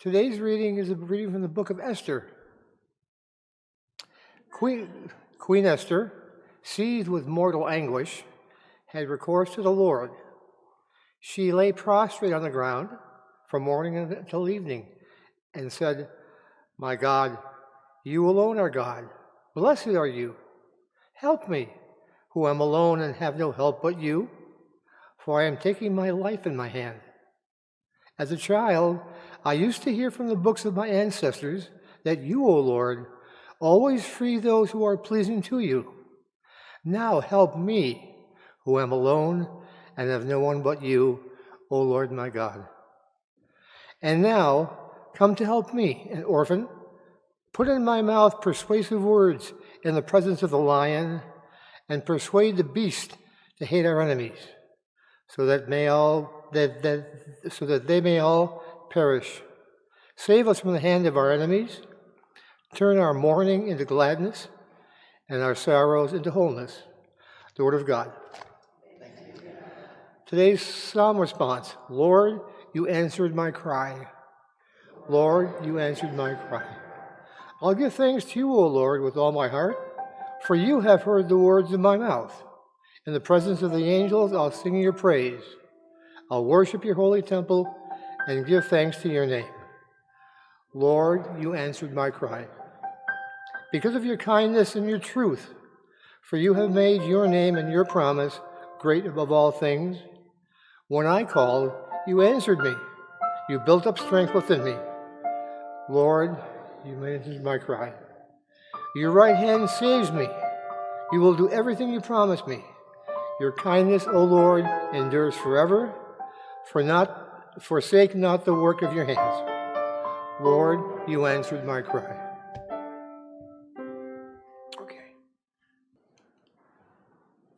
Today's reading is a reading from the book of Esther. Queen Esther, seized with mortal anguish, had recourse to the Lord. She lay prostrate on the ground from morning until evening and said, "My God, you alone are God. Blessed are you. Help me, who am alone and have no help but you, for I am taking my life in my hand. As a child, I used to hear from the books of my ancestors that you, O Lord, always free those who are pleasing to you. Now help me, who am alone and have no one but you, O Lord my God. And now come to help me, an orphan. Put in my mouth persuasive words in the presence of the lion, and persuade the beast to hate our enemies, so that they may all perish. Save us from the hand of our enemies. Turn our mourning into gladness, and our sorrows into wholeness." The Word of God. Today's psalm response: Lord, you answered my cry. Lord, you answered my cry. I'll give thanks to you, O Lord, with all my heart, for you have heard the words of my mouth. In the presence of the angels, I'll sing your praise. I'll worship your holy temple and give thanks to your name. Lord, you answered my cry. Because of your kindness and your truth, for you have made your name and your promise great above all things. When I called, you answered me. You built up strength within me. Lord, you answered my cry. Your right hand saves me. You will do everything you promised me. Your kindness, O Lord, endures forever. Forsake not the work of your hands. Lord, you answered my cry. Okay.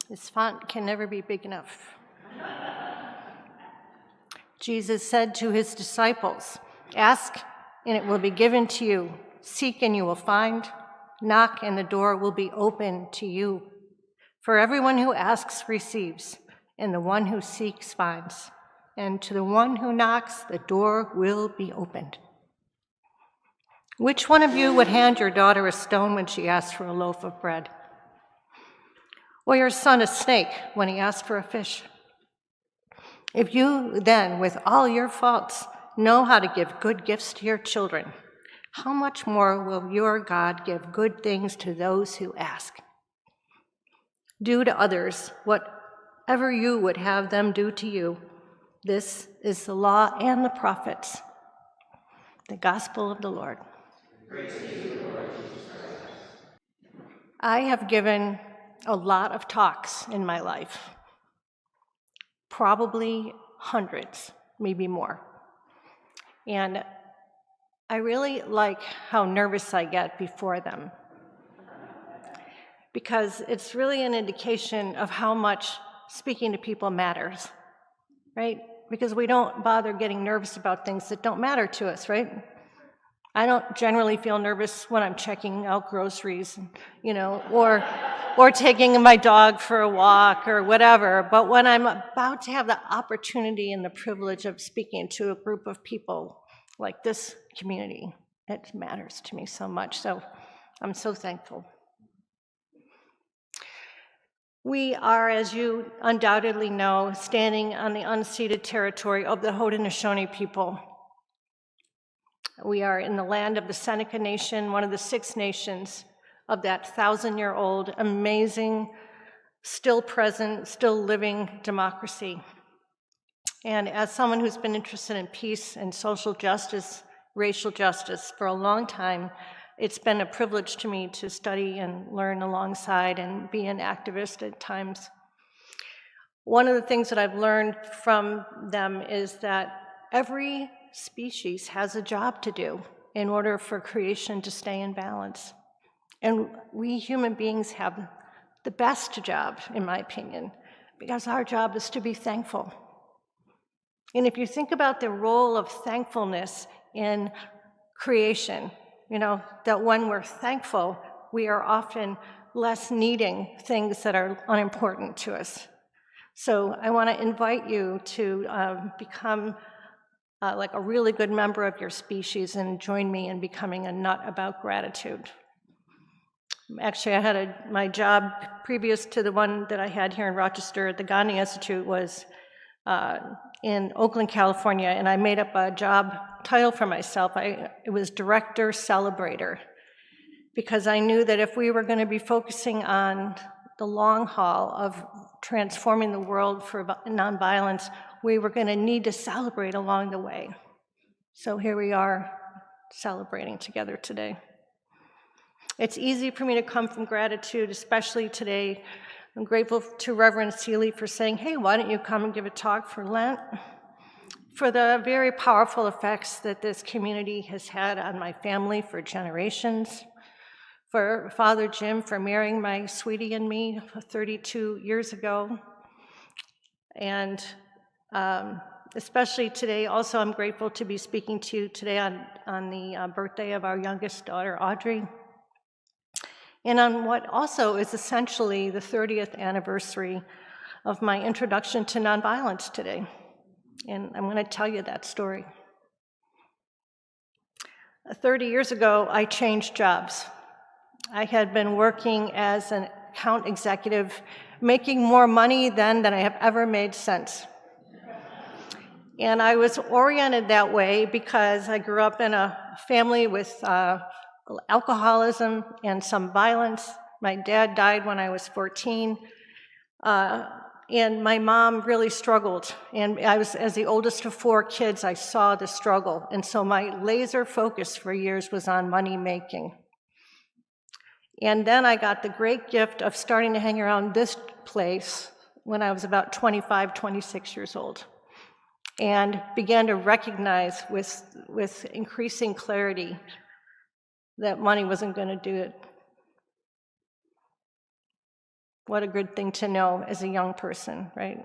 This font can never be big enough. Jesus said to his disciples, "Ask, and it will be given to you. Seek, and you will find. Knock, and the door will be open to you. For everyone who asks receives, and the one who seeks finds. And to the one who knocks, the door will be opened." Which one of you would hand your daughter a stone when she asks for a loaf of bread? Or your son a snake when he asks for a fish? If you then, with all your faults, know how to give good gifts to your children, how much more will your God give good things to those who ask? Do to others whatever you would have them do to you. This is the law and the prophets. The gospel of the Lord. Praise to you, Lord Jesus Christ. I have given a lot of talks in my life, probably hundreds, maybe more. And I really like how nervous I get before them, because it's really an indication of how much speaking to people matters, right? Because we don't bother getting nervous about things that don't matter to us, right? I don't generally feel nervous when I'm checking out groceries, or taking my dog for a walk or whatever. But when I'm about to have the opportunity and the privilege of speaking to a group of people like this community, it matters to me so much. So I'm so thankful. We are, as you undoubtedly know, standing on the unceded territory of the Haudenosaunee people. We are in the land of the Seneca Nation, one of the 6 nations of that 1,000-year-old, amazing, still present, still living democracy. And as someone who's been interested in peace and social justice, racial justice for a long time, it's been a privilege to me to study and learn alongside and be an activist at times. One of the things that I've learned from them is that every species has a job to do in order for creation to stay in balance. And we human beings have the best job, in my opinion, because our job is to be thankful. And if you think about the role of thankfulness in creation, that when we're thankful, we are often less needing things that are unimportant to us. So I want to invite you to become like a really good member of your species and join me in becoming a nut about gratitude. Actually, I had my job previous to the one that I had here in Rochester at the Gandhi Institute was in Oakland, California, and I made up a job title for myself. It was Director Celebrator, because I knew that if we were going to be focusing on the long haul of transforming the world for nonviolence, we were going to need to celebrate along the way. So here we are celebrating together today. It's easy for me to come from gratitude, especially today. I'm grateful to Reverend Seeley for saying, hey, why don't you come and give a talk for Lent? For the very powerful effects that this community has had on my family for generations. For Father Jim for marrying my sweetie and me 32 years ago. And especially today, also I'm grateful to be speaking to you today on the birthday of our youngest daughter, Audrey. And on what also is essentially the 30th anniversary of my introduction to nonviolence today. And I'm going to tell you that story. 30 years ago, I changed jobs. I had been working as an account executive, making more money then than I have ever made since. And I was oriented that way because I grew up in a family with alcoholism and some violence. My dad died when I was 14, and my mom really struggled. And I was, as the oldest of 4 kids, I saw the struggle. And so my laser focus for years was on money making. And then I got the great gift of starting to hang around this place when I was about 25, 26 years old, and began to recognize with increasing clarity that money wasn't going to do it. What a good thing to know as a young person, right?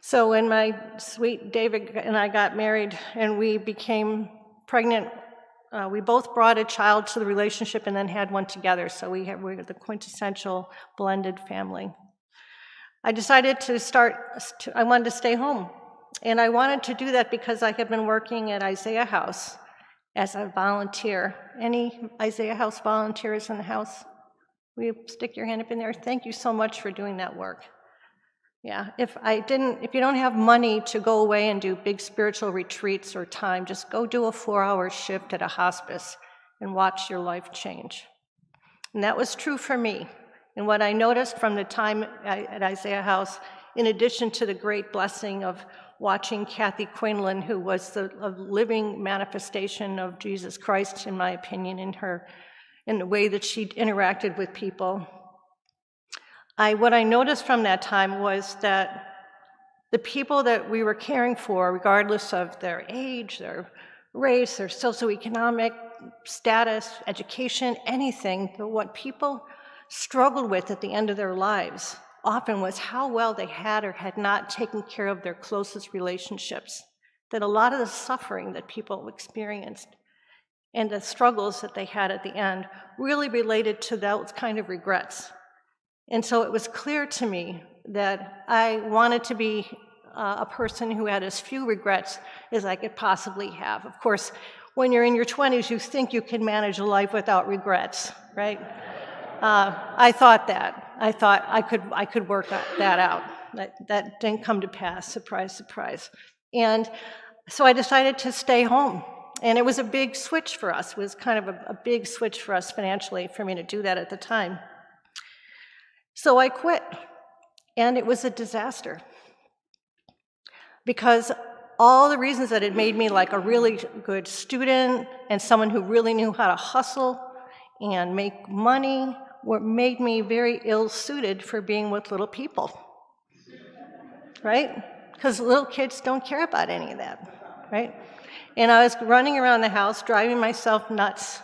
So when my sweet David and I got married and we became pregnant, we both brought a child to the relationship and then had one together, so we're the quintessential blended family. I decided I wanted to stay home, and I wanted to do that because I had been working at Isaiah House as a volunteer. Any Isaiah House volunteers in the house? Will you stick your hand up in there? Thank you so much for doing that work. Yeah, if you don't have money to go away and do big spiritual retreats or time, just go do a 4-hour shift at a hospice and watch your life change. And that was true for me. And what I noticed from the time at Isaiah House, in addition to the great blessing of watching Kathy Quinlan, who was a living manifestation of Jesus Christ, in my opinion, in the way that she interacted with people, what I noticed from that time was that the people that we were caring for, regardless of their age, their race, their socioeconomic status, education, anything, but what people struggled with at the end of their lives often was how well they had or had not taken care of their closest relationships. That a lot of the suffering that people experienced and the struggles that they had at the end really related to those kind of regrets. And so it was clear to me that I wanted to be a person who had as few regrets as I could possibly have. Of course, when you're in your 20s, you think you can manage a life without regrets, right? I thought I could work that out. That didn't come to pass, surprise, surprise. And so I decided to stay home. And it was a big switch for us. It was kind of a big switch for us financially for me to do that at the time. So I quit, and it was a disaster. Because all the reasons that it made me like a really good student and someone who really knew how to hustle and make money made me very ill-suited for being with little people, right? Because little kids don't care about any of that, right? And I was running around the house, driving myself nuts.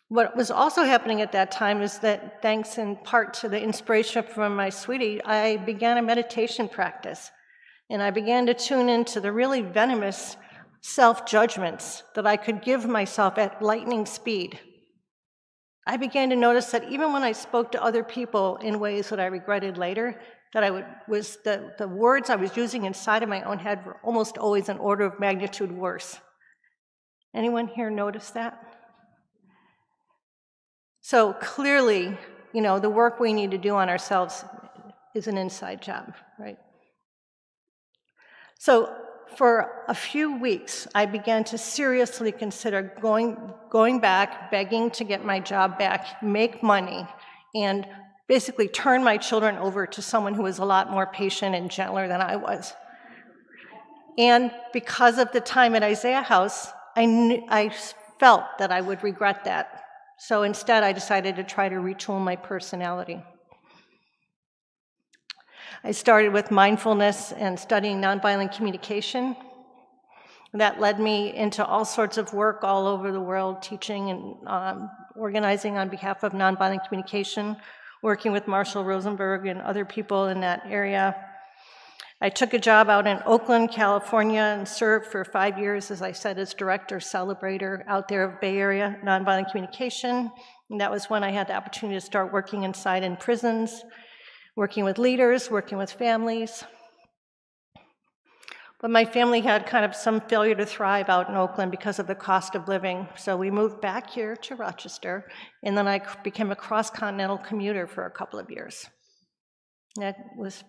What was also happening at that time is that, thanks in part to the inspiration from my sweetie, I began a meditation practice. And I began to tune into the really venomous self-judgments that I could give myself at lightning speed. I began to notice that even when I spoke to other people in ways that I regretted later, that the words I was using inside of my own head were almost always an order of magnitude worse. Anyone here notice that? So clearly, the work we need to do on ourselves is an inside job, right? So for a few weeks, I began to seriously consider going back, begging to get my job back, make money, and basically turn my children over to someone who was a lot more patient and gentler than I was. And because of the time at Isaiah House, I felt that I would regret that. So instead, I decided to try to retool my personality. I started with mindfulness and studying nonviolent communication. That led me into all sorts of work all over the world, teaching and organizing on behalf of nonviolent communication, working with Marshall Rosenberg and other people in that area. I took a job out in Oakland, California, and served for 5 years, as I said, as director, celebrator out there of Bay Area nonviolent communication. And that was when I had the opportunity to start working inside in prisons, working with leaders, working with families. But my family had kind of some failure to thrive out in Oakland because of the cost of living. So we moved back here to Rochester, and then I became a cross-continental commuter for a couple of years. That was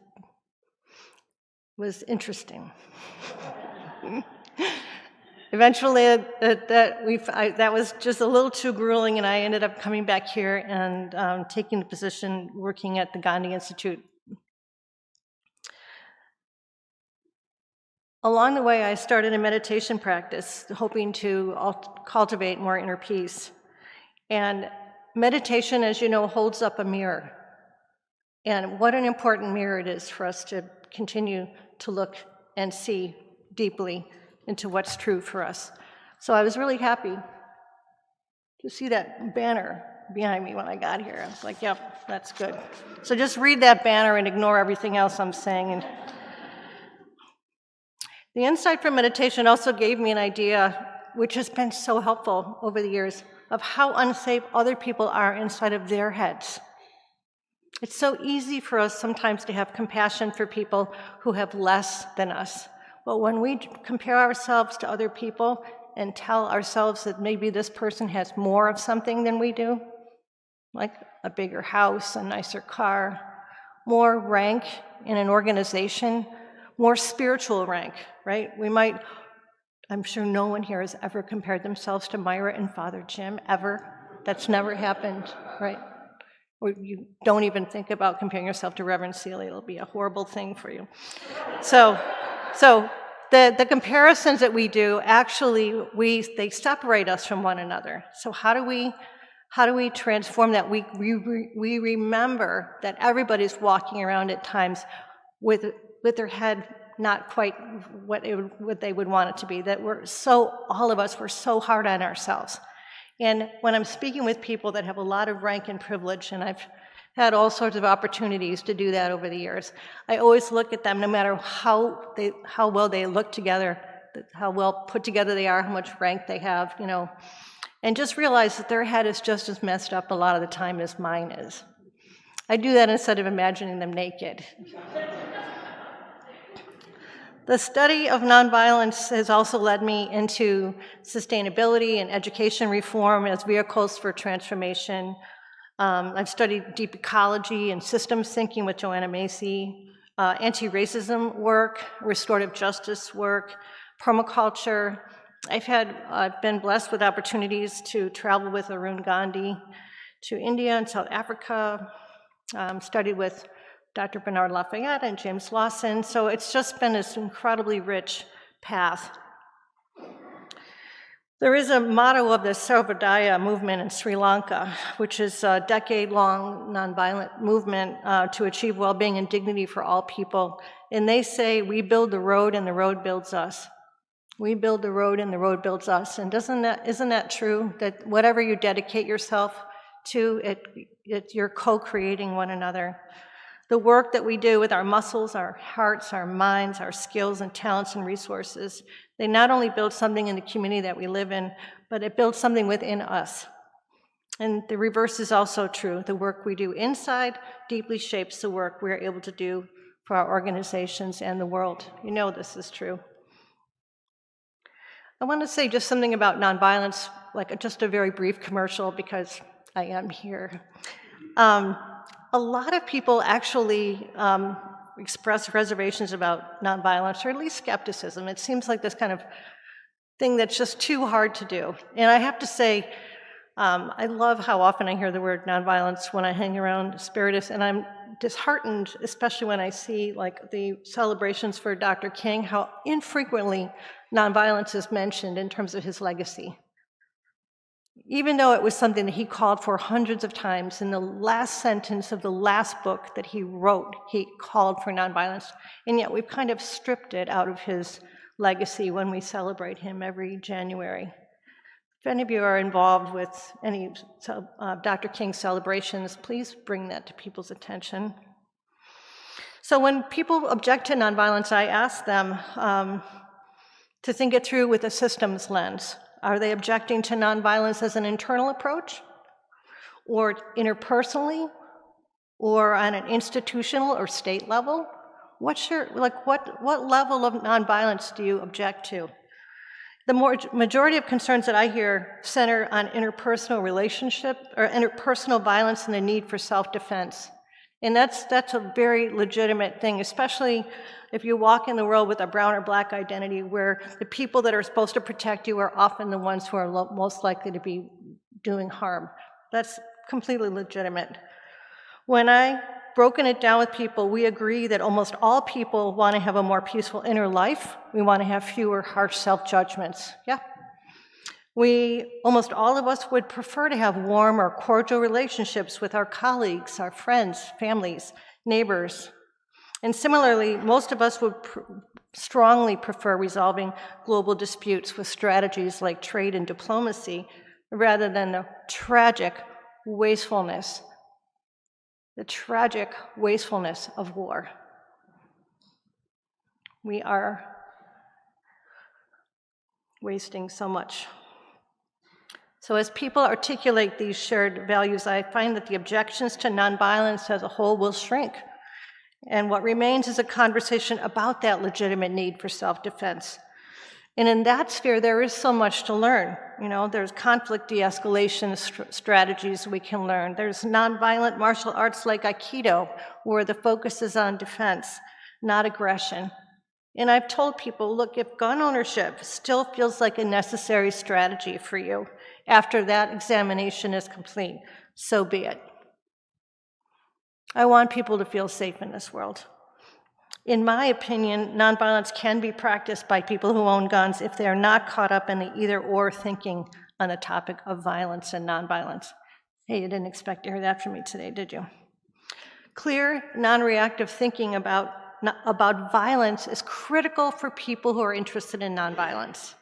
interesting. Eventually, that was just a little too grueling, and I ended up coming back here and taking the position working at the Gandhi Institute. Along the way, I started a meditation practice, hoping to cultivate more inner peace. And meditation, as you know, holds up a mirror. And what an important mirror it is for us to continue to look and see deeply into what's true for us. So I was really happy to see that banner behind me when I got here. I was like, yep, that's good. So just read that banner and ignore everything else I'm saying. And the insight from meditation also gave me an idea, which has been so helpful over the years, of how unsafe other people are inside of their heads. It's so easy for us sometimes to have compassion for people who have less than us. But when we compare ourselves to other people and tell ourselves that maybe this person has more of something than we do, like a bigger house, a nicer car, more rank in an organization, more spiritual rank, right? I'm sure no one here has ever compared themselves to Myra and Father Jim, ever. That's never happened, right? Or you don't even think about comparing yourself to Reverend Seeley. It'll be a horrible thing for you. So the comparisons that we do, actually, they separate us from one another. So how do we transform that? We remember that everybody's walking around at times with their head not quite what they would want it to be, that all of us, we're so hard on ourselves. And when I'm speaking with people that have a lot of rank and privilege, and I've had all sorts of opportunities to do that over the years, I always look at them, no matter how well they look together, how well put together they are, how much rank they have, and just realize that their head is just as messed up a lot of the time as mine is. I do that instead of imagining them naked. The study of nonviolence has also led me into sustainability and education reform as vehicles for transformation. I've studied deep ecology and systems thinking with Joanna Macy, anti-racism work, restorative justice work, permaculture. I've been blessed with opportunities to travel with Arun Gandhi to India and South Africa, studied with Dr. Bernard Lafayette and James Lawson. So it's just been this incredibly rich path. There is a motto of the Sarvodaya movement in Sri Lanka, which is a decade-long nonviolent movement to achieve well-being and dignity for all people. And they say, we build the road and the road builds us. We build the road and the road builds us. And isn't that true? That whatever you dedicate yourself to, you're co-creating one another. The work that we do with our muscles, our hearts, our minds, our skills and talents and resources, they not only build something in the community that we live in, but it builds something within us. And the reverse is also true. The work we do inside deeply shapes the work we're able to do for our organizations and the world. You know this is true. I want to say just something about nonviolence, like just a very brief commercial, because I am here. A lot of people actually express reservations about nonviolence, or at least skepticism. It seems like this kind of thing that's just too hard to do. And I have to say, I love how often I hear the word nonviolence when I hang around Spiritus, and I'm disheartened, especially when I see like the celebrations for Dr. King, how infrequently nonviolence is mentioned in terms of his legacy. Even though it was something that he called for hundreds of times, in the last sentence of the last book that he wrote, he called for nonviolence, and yet we've kind of stripped it out of his legacy when we celebrate him every January. If any of you are involved with any Dr. King celebrations, please bring that to people's attention. So when people object to nonviolence, I ask them to think it through with a systems lens. Are they objecting to nonviolence as an internal approach, or interpersonally, or on an institutional or state level? What level of nonviolence do you object to? The majority of concerns that I hear center on interpersonal relationship or interpersonal violence and the need for self-defense. And that's a very legitimate thing, especially if you walk in the world with a brown or black identity, where the people that are supposed to protect you are often the ones who are most likely to be doing harm. That's completely legitimate. When I've broken it down with people, we agree that almost all people want to have a more peaceful inner life. We want to have fewer harsh self-judgments. Yeah. Almost all of us would prefer to have warm or cordial relationships with our colleagues, our friends, families, neighbors. And similarly, most of us would strongly prefer resolving global disputes with strategies like trade and diplomacy, rather than the tragic wastefulness of war. We are wasting so much. So as people articulate these shared values, I find that the objections to nonviolence as a whole will shrink. And what remains is a conversation about that legitimate need for self-defense. And in that sphere, there is so much to learn. You know, there's conflict de-escalation strategies we can learn. There's nonviolent martial arts like Aikido, where the focus is on defense, not aggression. And I've told people, look, if gun ownership still feels like a necessary strategy for you after that examination is complete, so be it. I want people to feel safe in this world. In my opinion, nonviolence can be practiced by people who own guns if they are not caught up in the either-or thinking on the topic of violence and nonviolence. Hey, you didn't expect to hear that from me today, did you? Clear, non-reactive thinking about violence is critical for people who are interested in nonviolence.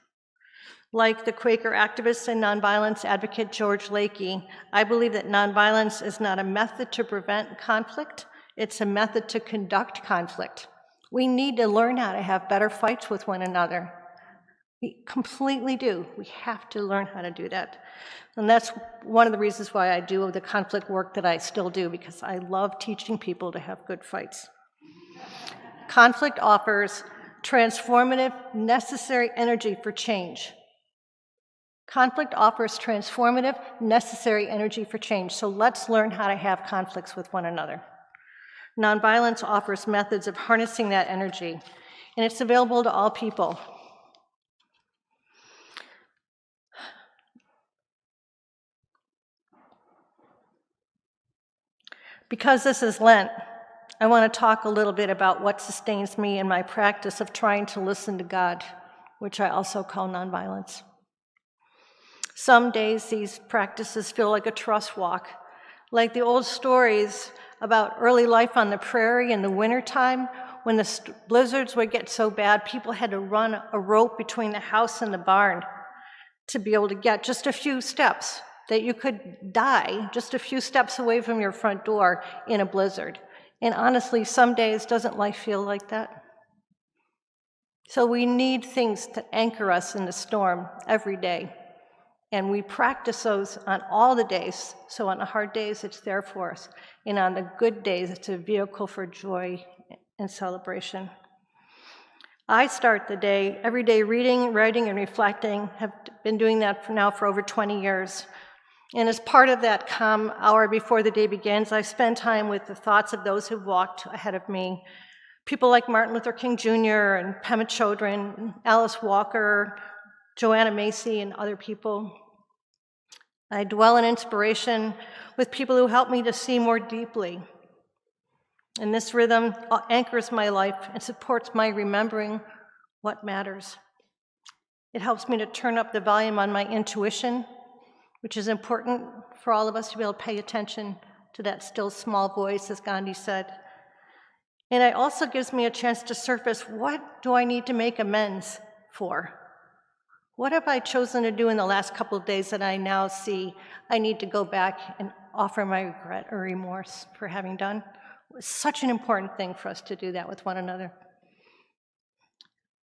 Like the Quaker activist and nonviolence advocate George Lakey, I believe that nonviolence is not a method to prevent conflict, it's a method to conduct conflict. We need to learn how to have better fights with one another. We completely do. We have to learn how to do that. And that's one of the reasons why I do the conflict work that I still do, because I love teaching people to have good fights. Conflict offers transformative, necessary energy for change. Conflict offers transformative, necessary energy for change, so let's learn how to have conflicts with one another. Nonviolence offers methods of harnessing that energy, and it's available to all people. Because this is Lent, I want to talk a little bit about what sustains me in my practice of trying to listen to God, which I also call nonviolence. Some days these practices feel like a trust walk, like the old stories about early life on the prairie in the wintertime, when the blizzards would get so bad, people had to run a rope between the house and the barn to be able to get just a few steps, that you could die just a few steps away from your front door in a blizzard. And honestly, some days, doesn't life feel like that? So we need things to anchor us in the storm every day. And we practice those on all the days. So on the hard days, it's there for us. And on the good days, it's a vehicle for joy and celebration. I start the day every day reading, writing, and reflecting. Have been doing that for over 20 years. And as part of that calm hour before the day begins, I spend time with the thoughts of those who've walked ahead of me. People like Martin Luther King Jr. and Pema Chodron, Alice Walker, Joanna Macy, and other people. I dwell in inspiration with people who help me to see more deeply. And this rhythm anchors my life and supports my remembering what matters. It helps me to turn up the volume on my intuition, which is important for all of us to be able to pay attention to that still small voice, as Gandhi said. And it also gives me a chance to surface, what do I need to make amends for? What have I chosen to do in the last couple of days that I now see I need to go back and offer my regret or remorse for having done? It's such an important thing for us to do that with one another.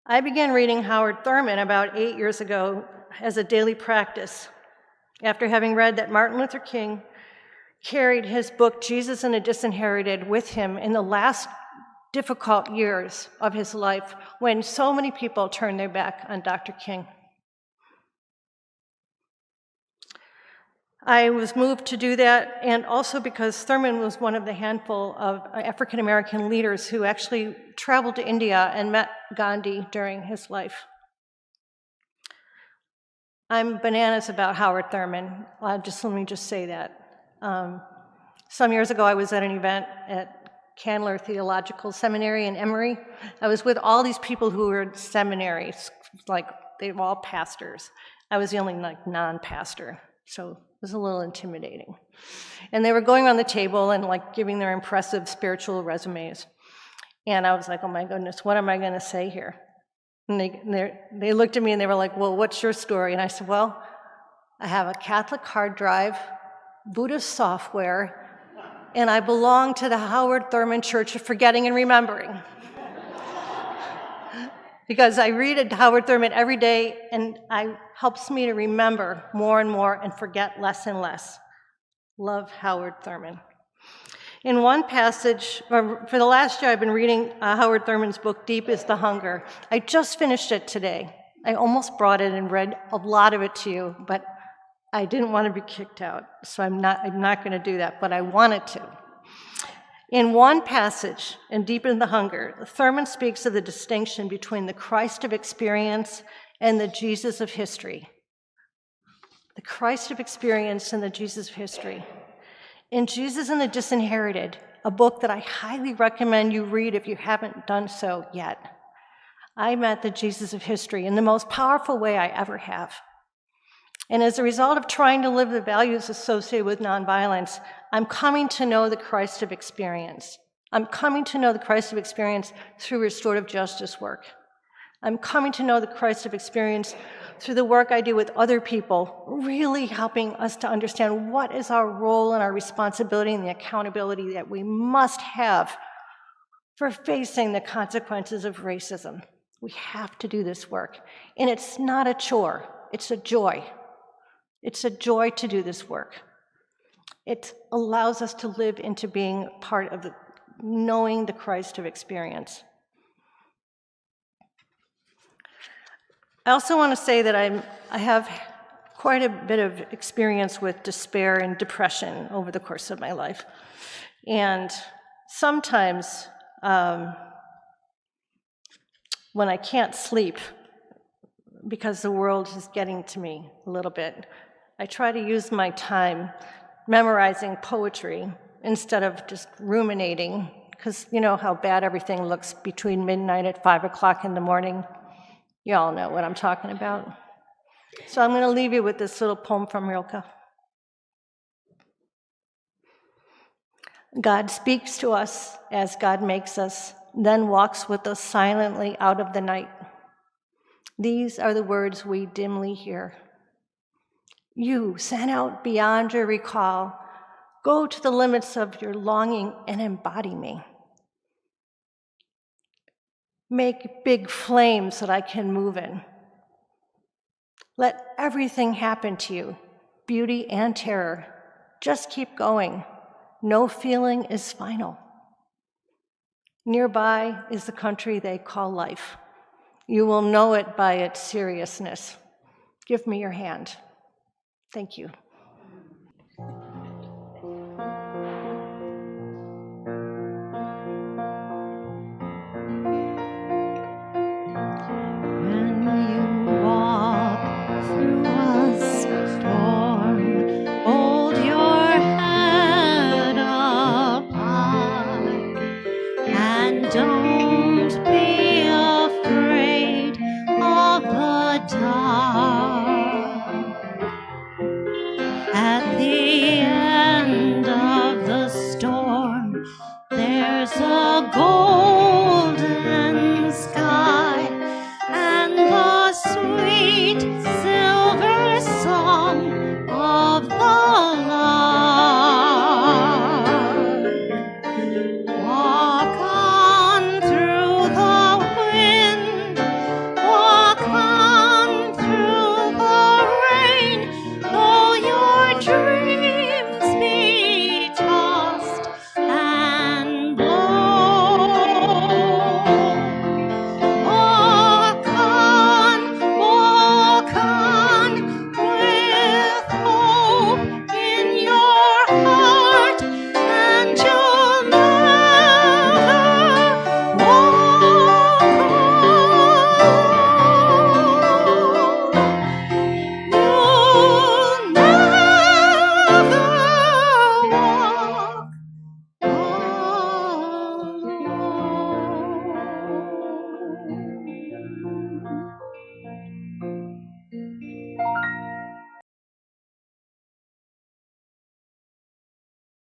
I began reading Howard Thurman about 8 years ago as a daily practice, after having read that Martin Luther King carried his book, Jesus and the Disinherited, with him in the last difficult years of his life when so many people turned their back on Dr. King. I was moved to do that, and also because Thurman was one of the handful of African American leaders who actually traveled to India and met Gandhi during his life. I'm bananas about Howard Thurman. Let me just say that. Some years ago, I was at an event at Candler Theological Seminary in Emory. I was with all these people who were in seminaries, like they were all pastors. I was the only non-pastor, so it was a little intimidating. And they were going around the table and giving their impressive spiritual resumes. And I was like, oh my goodness, what am I going to say here? And they looked at me and they were like, well, what's your story? And I said, well, I have a Catholic hard drive, Buddhist software, and I belong to the Howard Thurman Church of Forgetting and Remembering. Because I read Howard Thurman every day, and it helps me to remember more and more and forget less and less. Love Howard Thurman. In one passage, for the last year, I've been reading Howard Thurman's book, Deep is the Hunger. I just finished it today. I almost brought it and read a lot of it to you, but I didn't want to be kicked out, so I'm not going to do that, but I wanted to. In one passage, in Deep in the Hunger, Thurman speaks of the distinction between the Christ of experience and the Jesus of history. The Christ of experience and the Jesus of history. In Jesus and the Disinherited, a book that I highly recommend you read if you haven't done so yet, I met the Jesus of history in the most powerful way I ever have. And as a result of trying to live the values associated with nonviolence, I'm coming to know the Christ of experience. I'm coming to know the Christ of experience through restorative justice work. I'm coming to know the Christ of experience through the work I do with other people, really helping us to understand what is our role and our responsibility and the accountability that we must have for facing the consequences of racism. We have to do this work. And it's not a chore, it's a joy. It's a joy to do this work. It allows us to live into being part of knowing the Christ of experience. I also want to say that I have quite a bit of experience with despair and depression over the course of my life. And sometimes when I can't sleep because the world is getting to me a little bit, I try to use my time memorizing poetry instead of just ruminating, because you know how bad everything looks between midnight at 5 o'clock in the morning. You all know what I'm talking about. So I'm going to leave you with this little poem from Rilke. God speaks to us as God makes us, then walks with us silently out of the night. These are the words we dimly hear. You, sent out beyond your recall, go to the limits of your longing and embody me. Make big flames that I can move in. Let everything happen to you, beauty and terror. Just keep going. No feeling is final. Nearby is the country they call life. You will know it by its seriousness. Give me your hand. Thank you. When you walk through a storm, hold your head up high and don't